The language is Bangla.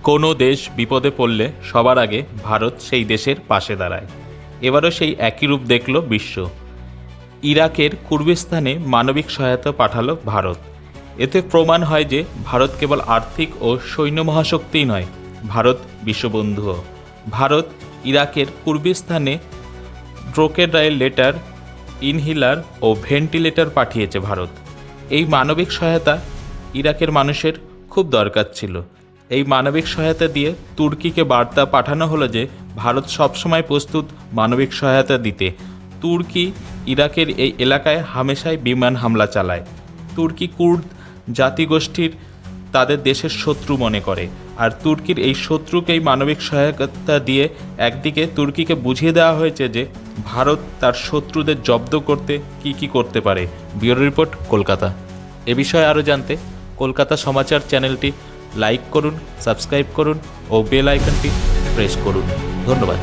কোনো দেশ বিপদে পড়লে সবার আগে ভারত সেই দেশের পাশে দাঁড়ায়। এবারও সেই একই রূপ দেখল বিশ্ব। ইরাকের কুর্দিস্তানে মানবিক সহায়তা পাঠালো ভারত। এতে প্রমাণ হয় যে ভারত কেবল আর্থিক ও সৈন্য মহাশক্তিই নয়, ভারত বিশ্ববন্ধুও। ভারত ইরাকের কুর্দিস্তানে ব্রোকেডাইলেটর, ইনহেলার ও ভেন্টিলেটর পাঠিয়েছে ভারত। এই মানবিক সহায়তা ইরাকের মানুষের খুব দরকার ছিল। এই মানবিক সহায়তা দিয়ে তুর্কিকে বার্তা পাঠানো হলো যে ভারত সবসময় প্রস্তুত মানবিক সহায়তা দিতে। তুর্কি ইরাকের এই এলাকায় হামেশাই বিমান হামলা চালায়। তুর্কি কুর্দ জাতিগোষ্ঠীর তাদের দেশের শত্রু মনে করে, আর তুর্কির এই শত্রুকেই মানবিক সহায়তা দিয়ে একদিকে তুর্কিকে বুঝিয়ে দেওয়া হয়েছে যে ভারত তার শত্রুদের জব্দ করতে কি করতে পারে। Bureau report, Kolkata. এ বিষয়ে আরও জানতে কলকাতা সমাচার চ্যানেলটি লাইক করুন, সাবস্ক্রাইব করুন ও বেল আইকনটি প্রেস করুন। ধন্যবাদ।